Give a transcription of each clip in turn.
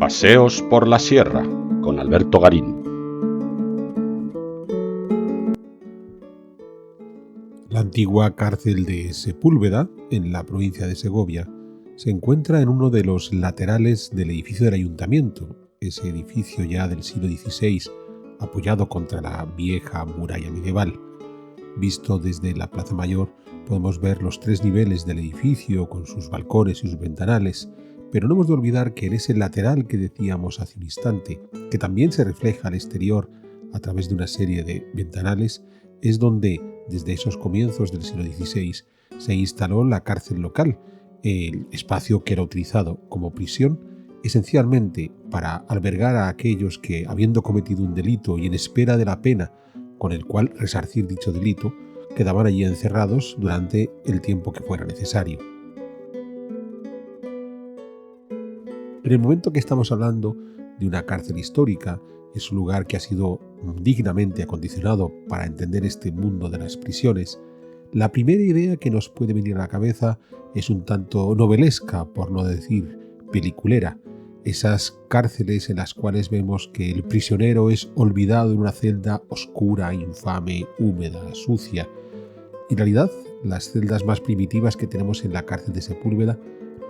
Paseos por la Sierra, con Alberto Garín. La antigua cárcel de Sepúlveda, en la provincia de Segovia, se encuentra en uno de los laterales del edificio del ayuntamiento, ese edificio ya del siglo XVI, apoyado contra la vieja muralla medieval. Visto desde la Plaza Mayor, podemos ver los 3 niveles del edificio con sus balcones y sus ventanales, pero no hemos de olvidar que en ese lateral que decíamos hace un instante, que también se refleja al exterior a través de una serie de ventanales, es donde, desde esos comienzos del siglo XVI, se instaló la cárcel local, el espacio que era utilizado como prisión, esencialmente para albergar a aquellos que, habiendo cometido un delito y en espera de la pena con el cual resarcir dicho delito, quedaban allí encerrados durante el tiempo que fuera necesario. En el momento que estamos hablando de una cárcel histórica, es un lugar que ha sido dignamente acondicionado para entender este mundo de las prisiones, la primera idea que nos puede venir a la cabeza es un tanto novelesca, por no decir peliculera. Esas cárceles en las cuales vemos que el prisionero es olvidado en una celda oscura, infame, húmeda, sucia. En realidad, las celdas más primitivas que tenemos en la cárcel de Sepúlveda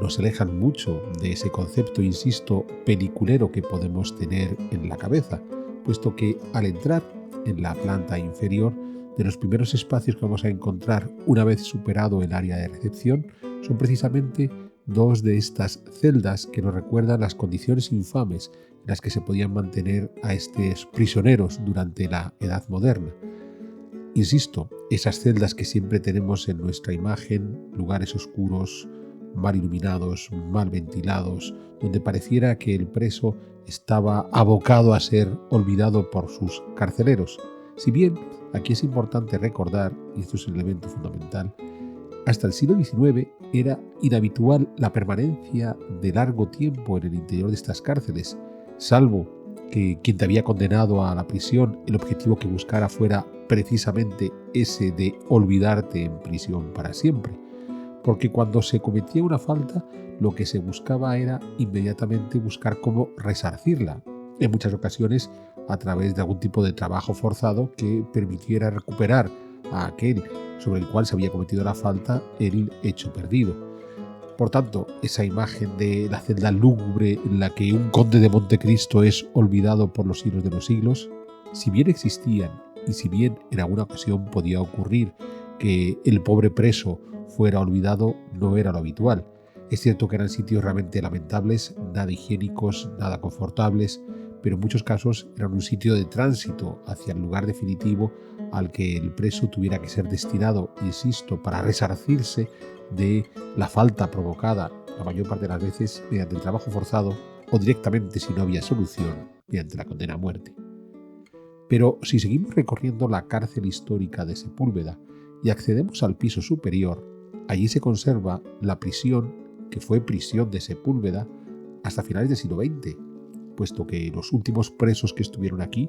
nos alejan mucho de ese concepto, insisto, peliculero que podemos tener en la cabeza, puesto que al entrar en la planta inferior, de los primeros espacios que vamos a encontrar una vez superado el área de recepción, son precisamente 2 de estas celdas que nos recuerdan las condiciones infames en las que se podían mantener a estos prisioneros durante la Edad Moderna. Insisto, esas celdas que siempre tenemos en nuestra imagen, lugares oscuros, mal iluminados, mal ventilados, donde pareciera que el preso estaba abocado a ser olvidado por sus carceleros. Si bien aquí es importante recordar, y esto es un elemento fundamental, hasta el siglo XIX era inhabitual la permanencia de largo tiempo en el interior de estas cárceles, salvo que quien te había condenado a la prisión, el objetivo que buscara fuera precisamente ese de olvidarte en prisión para siempre. Porque cuando se cometía una falta, lo que se buscaba era inmediatamente buscar cómo resarcirla, en muchas ocasiones a través de algún tipo de trabajo forzado que permitiera recuperar a aquel sobre el cual se había cometido la falta el hecho perdido. Por tanto, esa imagen de la celda lúgubre en la que un conde de Montecristo es olvidado por los siglos de los siglos, si bien existían y si bien en alguna ocasión podía ocurrir que el pobre preso fuera olvidado, no era lo habitual. Es cierto que eran sitios realmente lamentables, nada higiénicos, nada confortables, pero en muchos casos eran un sitio de tránsito hacia el lugar definitivo al que el preso tuviera que ser destinado, insisto, para resarcirse de la falta provocada, la mayor parte de las veces mediante el trabajo forzado o directamente, si no había solución, mediante la condena a muerte. Pero si seguimos recorriendo la cárcel histórica de Sepúlveda y accedemos al piso superior, allí se conserva la prisión que fue prisión de Sepúlveda hasta finales del siglo XX, puesto que los últimos presos que estuvieron aquí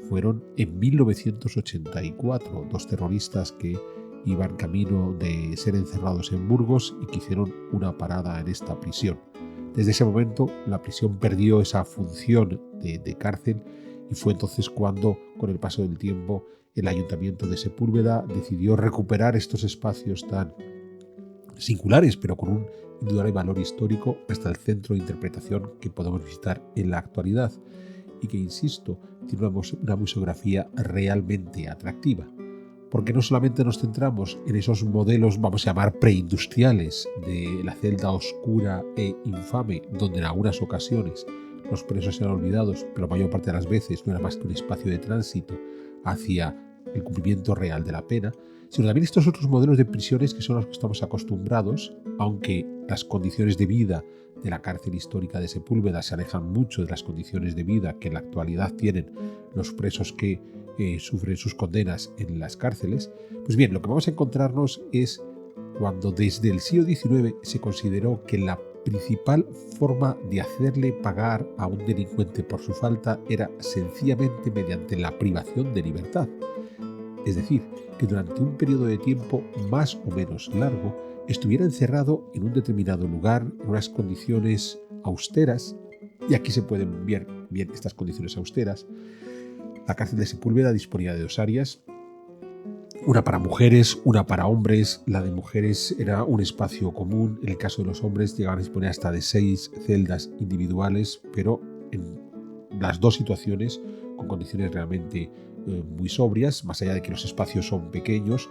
fueron en 1984, 2 terroristas que iban camino de ser encerrados en Burgos y que hicieron una parada en esta prisión. Desde ese momento la prisión perdió esa función de cárcel y fue entonces cuando, con el paso del tiempo, el ayuntamiento de Sepúlveda decidió recuperar estos espacios tan singulares, pero con un indudable valor histórico, hasta el centro de interpretación que podemos visitar en la actualidad y que, insisto, tiene una museografía realmente atractiva, porque no solamente nos centramos en esos modelos, vamos a llamar preindustriales, de la celda oscura e infame, donde en algunas ocasiones los presos eran olvidados, pero la mayor parte de las veces no era más que un espacio de tránsito hacia el cumplimiento real de la pena, sino también estos otros modelos de prisiones que son a los que estamos acostumbrados, aunque las condiciones de vida de la cárcel histórica de Sepúlveda se alejan mucho de las condiciones de vida que en la actualidad tienen los presos que sufren sus condenas en las cárceles. Pues bien, lo que vamos a encontrarnos es cuando desde el siglo XIX se consideró que la principal forma de hacerle pagar a un delincuente por su falta era sencillamente mediante la privación de libertad. Es decir, que durante un periodo de tiempo más o menos largo estuviera encerrado en un determinado lugar, en unas condiciones austeras, Y aquí se pueden ver bien estas condiciones austeras. La cárcel de Sepúlveda disponía de 2 áreas, una para mujeres, una para hombres. La de mujeres era un espacio común. En el caso de los hombres llegaban a disponer hasta de 6 celdas individuales, pero en las 2 situaciones con condiciones realmente muy sobrias. Más allá de que los espacios son pequeños,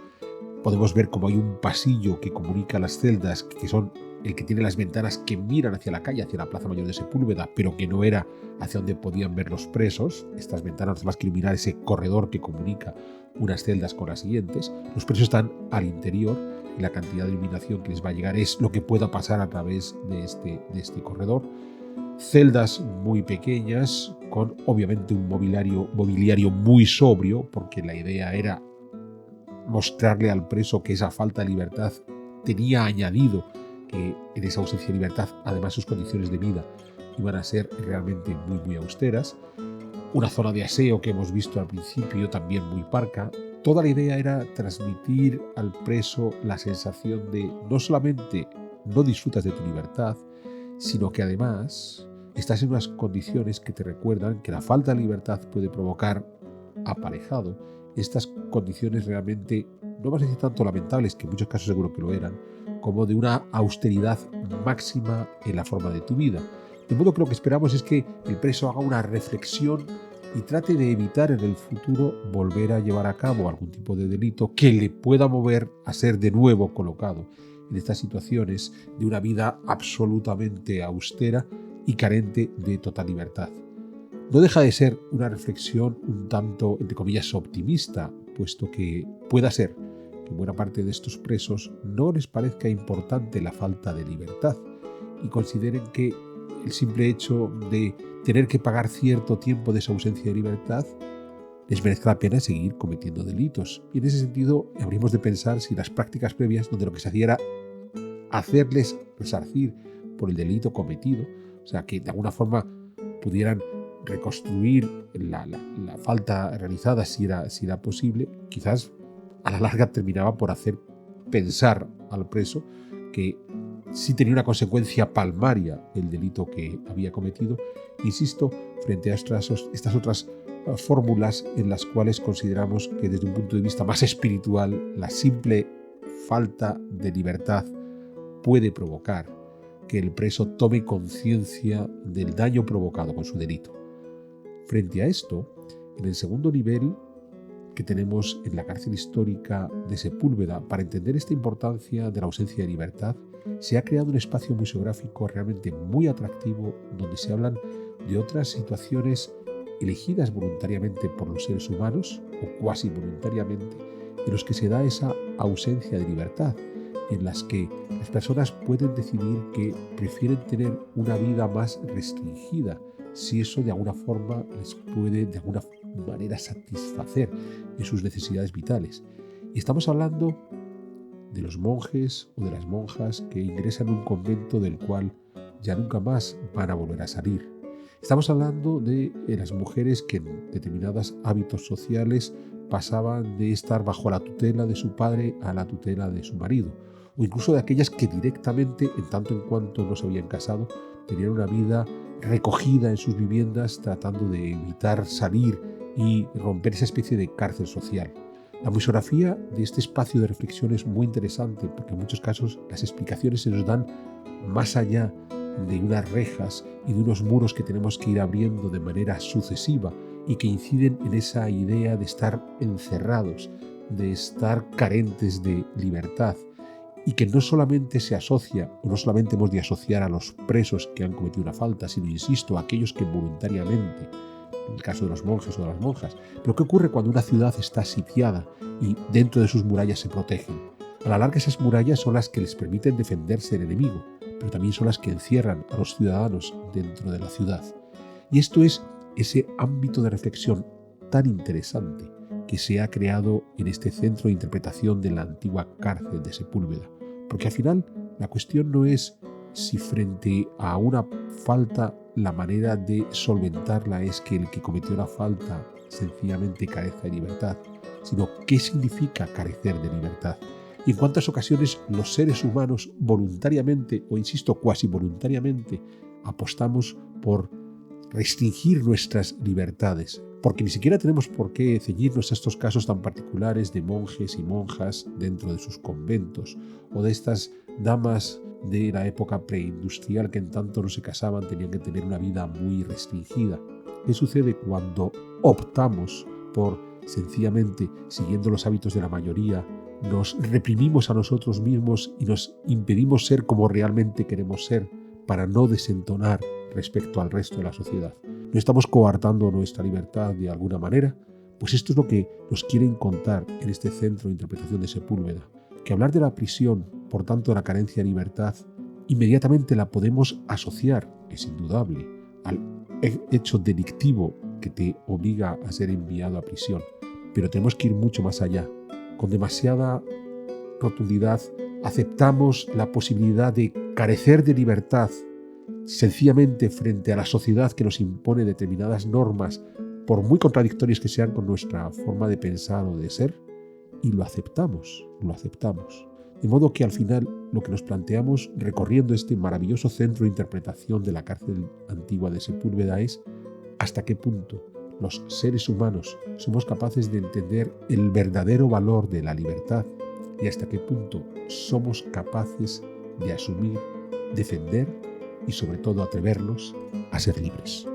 podemos ver cómo hay un pasillo que comunica las celdas, que son el que tiene las ventanas que miran hacia la calle, hacia la Plaza Mayor de Sepúlveda, pero que no era hacia donde podían ver los presos. Estas ventanas, más que iluminar ese corredor que comunica unas celdas con las siguientes, los presos están al interior y la cantidad de iluminación que les va a llegar es lo que pueda pasar a través de este corredor. Celdas muy pequeñas, con obviamente un mobiliario muy sobrio, porque la idea era mostrarle al preso que esa falta de libertad tenía añadido que en esa ausencia de libertad, además sus condiciones de vida iban a ser realmente muy, muy austeras. Una zona de aseo que hemos visto al principio, también muy parca. Toda la idea era transmitir al preso la sensación de no solamente no disfrutas de tu libertad, sino que además estás en unas condiciones que te recuerdan que la falta de libertad puede provocar aparejado estas condiciones realmente, no vas a decir tanto lamentables, que en muchos casos seguro que lo eran, como de una austeridad máxima en la forma de tu vida. De modo que lo que esperamos es que el preso haga una reflexión y trate de evitar en el futuro volver a llevar a cabo algún tipo de delito que le pueda mover a ser de nuevo colocado en estas situaciones de una vida absolutamente austera y carente de total libertad. No deja de ser una reflexión un tanto, entre comillas, optimista, puesto que pueda ser que buena parte de estos presos no les parezca importante la falta de libertad y consideren que el simple hecho de tener que pagar cierto tiempo de esa ausencia de libertad les merezca la pena seguir cometiendo delitos. Y en ese sentido habríamos de pensar si las prácticas previas, donde lo que se hacía era hacerles resarcir por el delito cometido, o sea, que de alguna forma pudieran reconstruir la falta realizada si era posible, quizás a la larga terminaba por hacer pensar al preso que sí tenía una consecuencia palmaria el delito que había cometido. Insisto, frente a estas otras fórmulas en las cuales consideramos que desde un punto de vista más espiritual la simple falta de libertad puede provocar que el preso tome conciencia del daño provocado con su delito. Frente a esto, en el segundo nivel que tenemos en la cárcel histórica de Sepúlveda, para entender esta importancia de la ausencia de libertad, se ha creado un espacio museográfico realmente muy atractivo donde se hablan de otras situaciones elegidas voluntariamente por los seres humanos o cuasi voluntariamente, en los que se da esa ausencia de libertad, en las que las personas pueden decidir que prefieren tener una vida más restringida si eso de alguna forma les puede de alguna manera satisfacer en sus necesidades vitales. Y estamos hablando de los monjes o de las monjas que ingresan en un convento del cual ya nunca más van a volver a salir. Estamos hablando de las mujeres que en determinados hábitos sociales pasaban de estar bajo la tutela de su padre a la tutela de su marido, o incluso de aquellas que directamente, en tanto en cuanto no se habían casado, tenían una vida recogida en sus viviendas tratando de evitar salir y romper esa especie de cárcel social. La museografía de este espacio de reflexión es muy interesante porque en muchos casos las explicaciones se nos dan más allá de unas rejas y de unos muros que tenemos que ir abriendo de manera sucesiva y que inciden en esa idea de estar encerrados, de estar carentes de libertad, y que no solamente se asocia, o no solamente hemos de asociar a los presos que han cometido una falta, sino, insisto, a aquellos que voluntariamente, en el caso de los monjes o de las monjas. Pero ¿qué ocurre cuando una ciudad está sitiada y dentro de sus murallas se protegen? A la larga esas murallas son las que les permiten defenderse del enemigo, pero también son las que encierran a los ciudadanos dentro de la ciudad. Y esto es ese ámbito de reflexión tan interesante que se ha creado en este centro de interpretación de la antigua cárcel de Sepúlveda. Porque al final la cuestión no es si frente a una falta la manera de solventarla es que el que cometió la falta sencillamente carezca de libertad, sino qué significa carecer de libertad. Y en cuántas ocasiones los seres humanos voluntariamente, o insisto, cuasi voluntariamente, apostamos por restringir nuestras libertades, porque ni siquiera tenemos por qué ceñirnos a estos casos tan particulares de monjes y monjas dentro de sus conventos, o de estas damas de la época preindustrial que en tanto no se casaban, tenían que tener una vida muy restringida. ¿Qué sucede cuando optamos por, sencillamente, siguiendo los hábitos de la mayoría, nos reprimimos a nosotros mismos y nos impedimos ser como realmente queremos ser para no desentonar respecto al resto de la sociedad? ¿No estamos coartando nuestra libertad de alguna manera? Pues esto es lo que nos quieren contar en este centro de interpretación de Sepúlveda, que hablar de la prisión, por tanto de la carencia de libertad, inmediatamente la podemos asociar, es indudable, al hecho delictivo que te obliga a ser enviado a prisión. Pero tenemos que ir mucho más allá. Con demasiada rotundidad aceptamos la posibilidad de carecer de libertad sencillamente frente a la sociedad que nos impone determinadas normas, por muy contradictorias que sean con nuestra forma de pensar o de ser, y lo aceptamos. De modo que al final lo que nos planteamos recorriendo este maravilloso centro de interpretación de la cárcel antigua de Sepúlveda es hasta qué punto los seres humanos somos capaces de entender el verdadero valor de la libertad y hasta qué punto somos capaces de asumir, defender y sobre todo atrevernos a ser libres.